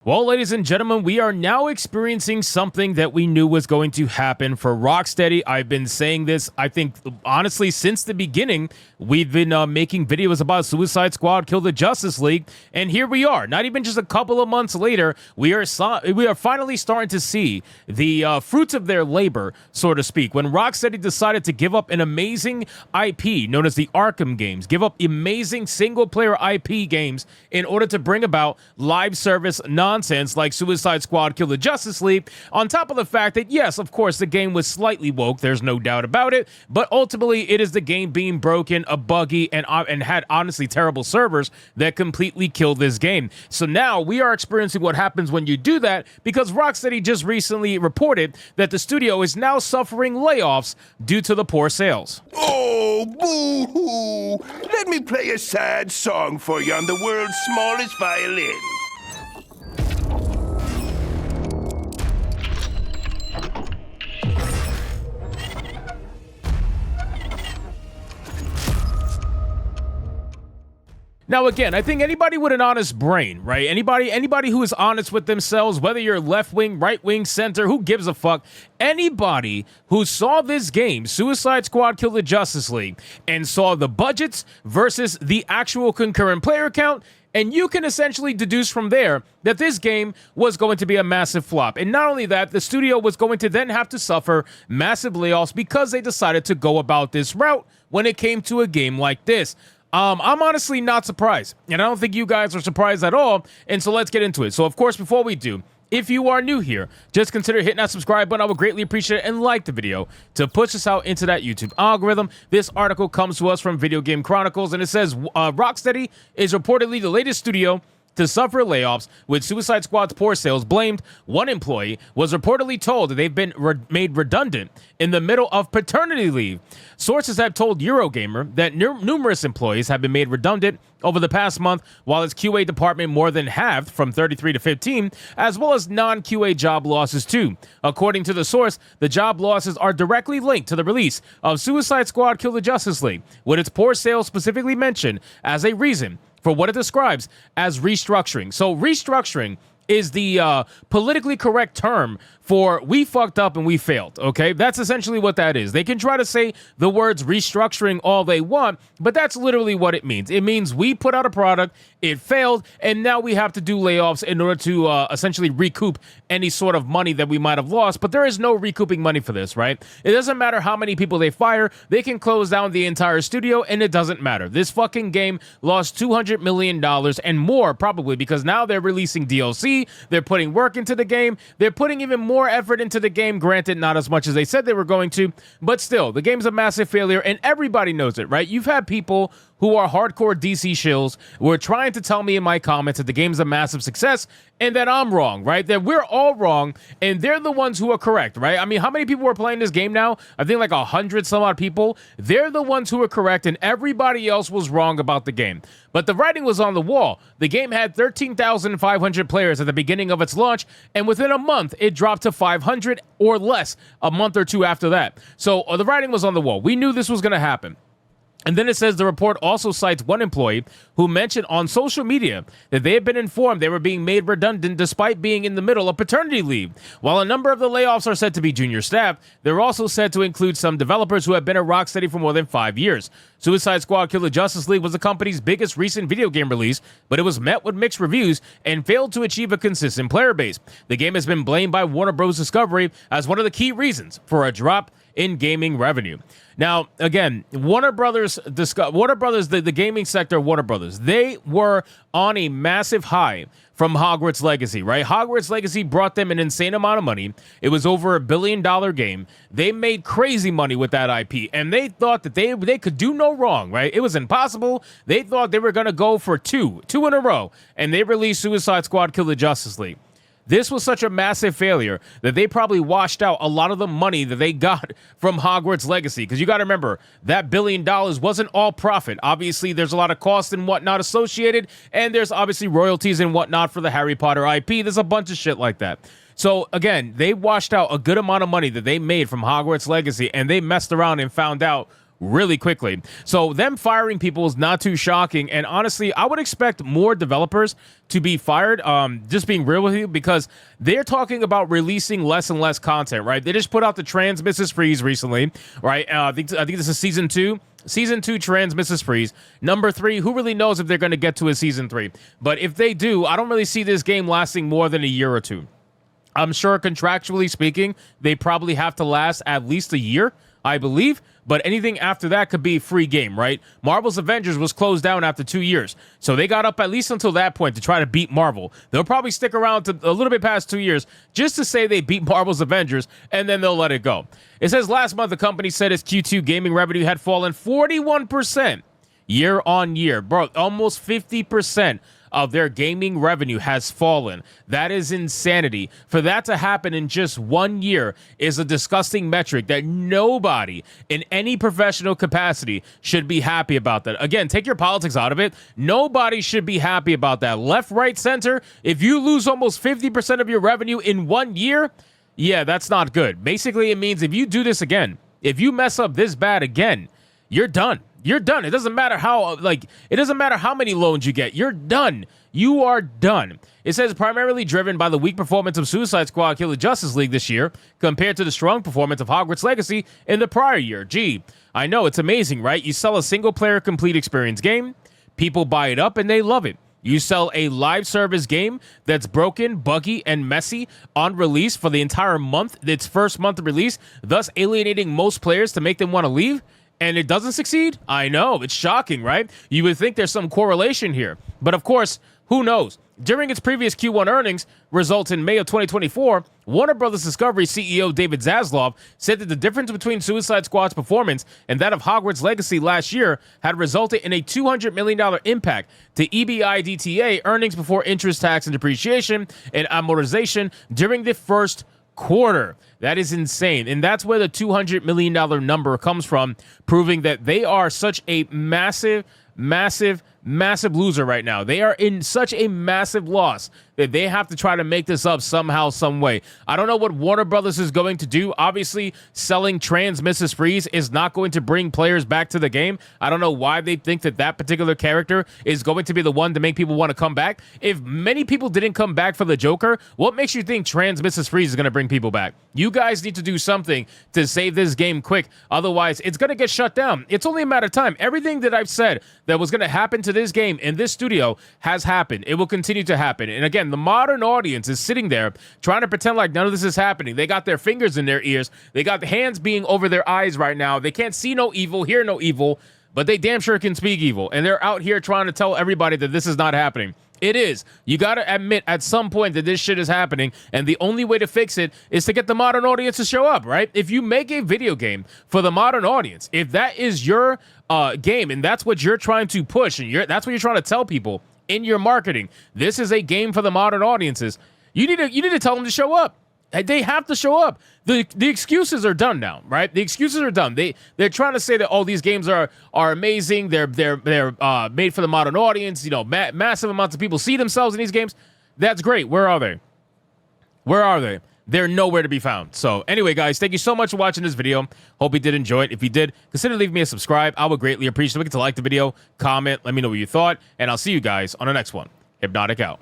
Well, ladies and gentlemen, we are now experiencing something that we knew was going to happen for ROCKSTEADY. I've been saying this, I think, honestly, since the beginning. We've been making videos about Suicide Squad Kill the Justice League, and here we are. Not even just a couple of months later, we are finally starting to see the fruits of their labor, so to speak, when ROCKSTEADY decided to give up an amazing IP known as the Arkham games, give up amazing single-player IP games in order to bring about live service nonsense like Suicide Squad Kill the Justice League, on top of the fact that, yes, of course, the game was slightly woke, there's no doubt about it, but ultimately it is the game being broken, a buggy, and had honestly terrible servers that completely killed this game. So now we are experiencing what happens when you do that, because ROCKSTEADY just recently reported that the studio is now suffering layoffs due to the poor sales. Oh, boo-hoo! Let me play a sad song for you on the world's smallest violin. Now, again, I think anybody with an honest brain, right? Anybody who is honest with themselves, whether you're left wing, right wing, center, who gives a fuck? Anybody who saw this game, Suicide Squad Kill the Justice League, and saw the budgets versus the actual concurrent player count, and you can essentially deduce from there that this game was going to be a massive flop. And not only that, the studio was going to then have to suffer massive layoffs because they decided to go about this route when it came to a game like this. I'm honestly not surprised, and I don't think you guys are surprised at all, and so let's get into it. So, of course, before we do, if you are new here, just consider hitting that subscribe button. I would greatly appreciate it, and like the video to push us out into that YouTube algorithm. This article comes to us from Video Game Chronicles, and it says, ROCKSTEADY is reportedly the latest studio to suffer layoffs, with Suicide Squad's poor sales blamed. One employee was reportedly told that they've been made redundant in the middle of paternity leave. Sources have told Eurogamer that numerous employees have been made redundant over the past month, while its QA department more than halved from 33 to 15, as well as non-QA job losses too. According to the source, the job losses are directly linked to the release of Suicide Squad Kill the Justice League, with its poor sales specifically mentioned as a reason for what it describes as restructuring. So restructuring is the politically correct term for we fucked up and we failed, okay? That's essentially what that is. They can try to say the words restructuring all they want, but that's literally what it means. It means we put out a product, it failed, and now we have to do layoffs in order to essentially recoup any sort of money that we might have lost, but there is no recouping money for this, right? It doesn't matter how many people they fire, they can close down the entire studio, and it doesn't matter. This fucking game lost $200 million and more, probably, because now they're releasing DLC, they're putting work into the game, they're putting even more effort into the game, granted not as much as they said they were going to, but still, the game's a massive failure, and everybody knows it, right? You've had people who are hardcore DC shills who are trying to tell me in my comments that the game's a massive success and that I'm wrong, right? That we're all wrong, and they're the ones who are correct, right? I mean, how many people are playing this game now? I think like 100 some odd people. They're the ones who are correct, and everybody else was wrong about the game. But the writing was on the wall. The game had 13,500 players at the beginning of its launch, and within a month, it dropped to 500 or less a month or two after that. So the writing was on the wall. We knew this was going to happen. And then it says the report also cites one employee who mentioned on social media that they had been informed they were being made redundant despite being in the middle of paternity leave. While a number of the layoffs are said to be junior staff, they're also said to include some developers who have been at ROCKSTEADY for more than 5 years. Suicide Squad Kill the Justice League was the company's biggest recent video game release, but it was met with mixed reviews and failed to achieve a consistent player base. The game has been blamed by Warner Bros. Discovery as one of the key reasons for a drop in gaming revenue. Now, again, Warner Brothers, the gaming sector, Warner Brothers, they were on a massive high from Hogwarts Legacy, right? Hogwarts Legacy brought them an insane amount of money. It was over $1 billion game. They made crazy money with that IP, and they thought that they could do no wrong, right? It was impossible. They thought they were going to go for two in a row, and they released Suicide Squad Kill the Justice League. This was such a massive failure that they probably washed out a lot of the money that they got from Hogwarts Legacy. Because you got to remember, that $1 billion wasn't all profit. Obviously, there's a lot of costs and whatnot associated, and there's obviously royalties and whatnot for the Harry Potter IP. There's a bunch of shit like that. So, again, they washed out a good amount of money that they made from Hogwarts Legacy, and they messed around and found out really quickly. So them firing people is not too shocking. And honestly, I would expect more developers to be fired, just being real with you, because they're talking about releasing less and less content, right? They just put out the Trans Mrs. Freeze recently, right? I think this is season 2. Season 2 Trans Mrs. Freeze. Number 3, who really knows if they're going to get to a season 3? But if they do, I don't really see this game lasting more than a year or two. I'm sure contractually speaking, they probably have to last at least a year, I believe. But anything after that could be free game, right? Marvel's Avengers was closed down after 2 years. So they got up at least until that point to try to beat Marvel. They'll probably stick around to a little bit past 2 years just to say they beat Marvel's Avengers, and then they'll let it go. It says last month the company said its Q2 gaming revenue had fallen 41% year on year. Bro, almost 50% of their gaming revenue has fallen. That is insanity. For that to happen in just 1 year is a disgusting metric that nobody in any professional capacity should be happy about that. Again, take your politics out of it. Nobody should be happy about that. Left, right, center, if you lose almost 50% of your revenue in 1 year, yeah, that's not good. Basically, it means if you do this again, if you mess up this bad again, you're done. You're done. It doesn't matter how, it doesn't matter how many loans you get. You're done. You are done. It says primarily driven by the weak performance of Suicide Squad Kill the Justice League this year compared to the strong performance of Hogwarts Legacy in the prior year. Gee, I know, it's amazing, right? You sell a single-player complete experience game, people buy it up, and they love it. You sell a live service game that's broken, buggy, and messy on release for the entire month, its first month of release, thus alienating most players to make them want to leave. And it doesn't succeed? I know, it's shocking, right? You would think there's some correlation here. But of course, who knows? During its previous Q1 earnings results in May of 2024, Warner Bros. Discovery CEO David Zaslav said that the difference between Suicide Squad's performance and that of Hogwarts Legacy last year had resulted in a $200 million impact to EBITDA earnings before interest, tax, and depreciation and amortization during the first quarter. That is insane. And that's where the $200 million number comes from, proving that they are such a massive loser right now. They are in such a massive loss that they have to try to make this up somehow, some way. I don't know what Warner Brothers is going to do. Obviously, selling Trans Mrs. Freeze is not going to bring players back to the game. I don't know why they think that that particular character is going to be the one to make people want to come back. If many people didn't come back for the Joker, what makes you think Trans Mrs. Freeze is going to bring people back? You guys need to do something to save this game quick. Otherwise, it's going to get shut down. It's only a matter of time. Everything that I've said that was going to happen to this game in this studio has happened. It will continue to happen. And again, the modern audience is sitting there trying to pretend like none of this is happening. They got their fingers in their ears. They got the hands being over their eyes right now. They can't see no evil, hear no evil, but they damn sure can speak evil. And they're out here trying to tell everybody that this is not happening. It is. You got to admit at some point that this shit is happening, and the only way to fix it is to get the modern audience to show up, right? If you make a video game for the modern audience, if that is your game and that's what you're trying to push and that's what you're trying to tell people in your marketing, this is a game for the modern audiences, you need to tell them to show up. They have to show up. The excuses are done now, right? The excuses are done. They're trying to say that these games are amazing. They're made for the modern audience. You know, massive amounts of people see themselves in these games. That's great. Where are they? Where are they? They're nowhere to be found. So anyway, guys, thank you so much for watching this video. Hope you did enjoy it. If you did, consider leaving me a subscribe. I would greatly appreciate it. Don't forget to like the video, comment, let me know what you thought, and I'll see you guys on the next one. Hypnotic out.